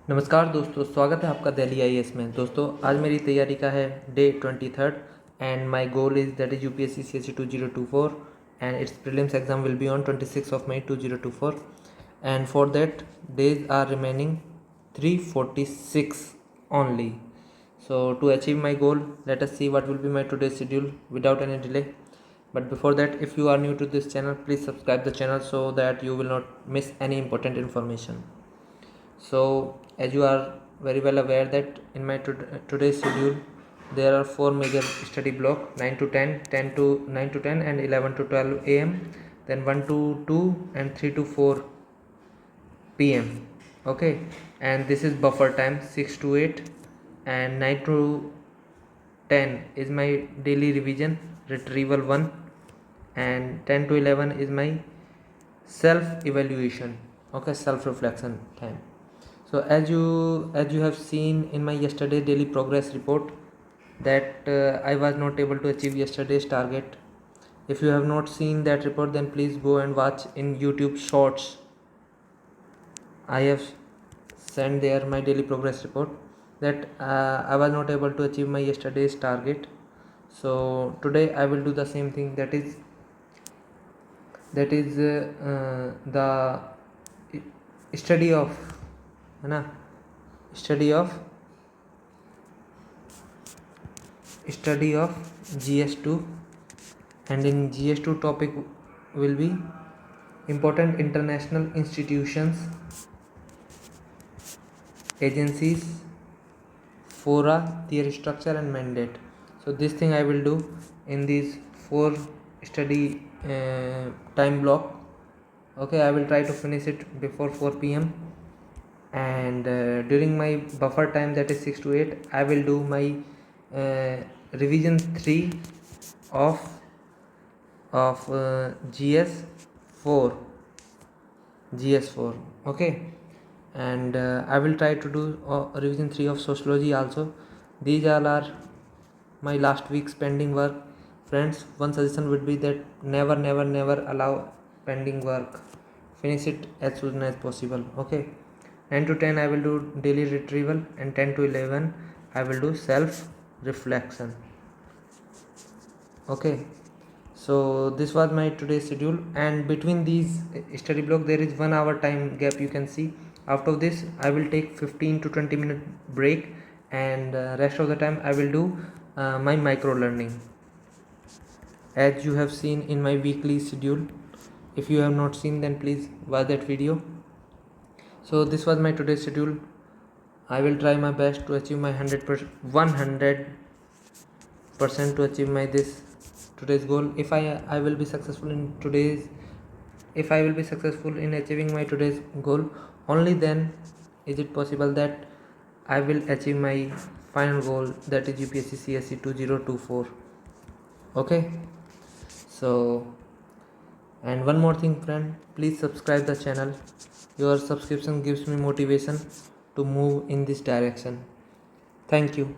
नमस्कार दोस्तों, स्वागत है आपका दिल्ली IAS में। दोस्तों आज मेरी तैयारी का है day 23rd and my goal is that is UPSC CSE 2024 and it's prelims exam will be on 26 of May 2024 and for that days are remaining 346 only. So to achieve my goal, let us see what will be my today's schedule without any delay. But before that, if you are new to this channel, please subscribe the channel so that you will not miss any important information. So as you are very well aware that in my today's schedule there are four major study block: 9 to 10, 10 to 9 to 10 and 11 to 12 am, then 1 to 2 and 3 to 4 pm. Okay, and this is buffer time 6 to 8 and 9 to 10 is my daily revision retrieval 1 and 10 to 11 is my self evaluation, okay, self reflection time. So as you have seen in my yesterday daily progress report that I was not able to achieve yesterday's target. If you have not seen that report, then please go and watch in YouTube shorts. I have sent there my daily progress report that I was not able to achieve my yesterday's target. So today I will do the same thing, that is the study of study of GS2, and in GS2 topic will be important international institutions, agencies, fora, theory, structure and mandate. So this thing I will do in these four study time block. Okay, I will try to finish it before 4 p.m. and during my buffer time, that is 6 to 8, I will do my revision 3 of GS4. Okay, and I will try to do revision 3 of sociology also. These all are my last week's pending work. Friends, one suggestion would be that never allow pending work. Finish it as soon as possible. Okay, 9 to 10 I will do daily retrieval and 10 to 11 I will do self reflection. Okay, so this was my today's schedule, and between these study block there is 1 hour time gap, you can see. After this I will take 15 to 20 minute break, and rest of the time I will do my micro learning as you have seen in my weekly schedule. If you have not seen, then please watch that video. So this was my today's schedule. I will try my best to achieve my 100% to achieve my today's goal. If I will be successful in achieving my today's goal, only then is it possible that I will achieve my final goal, that is UPSC CSE 2024. Okay, so, and one more thing friend, please subscribe the channel. Your subscription gives me motivation to move in this direction. Thank you.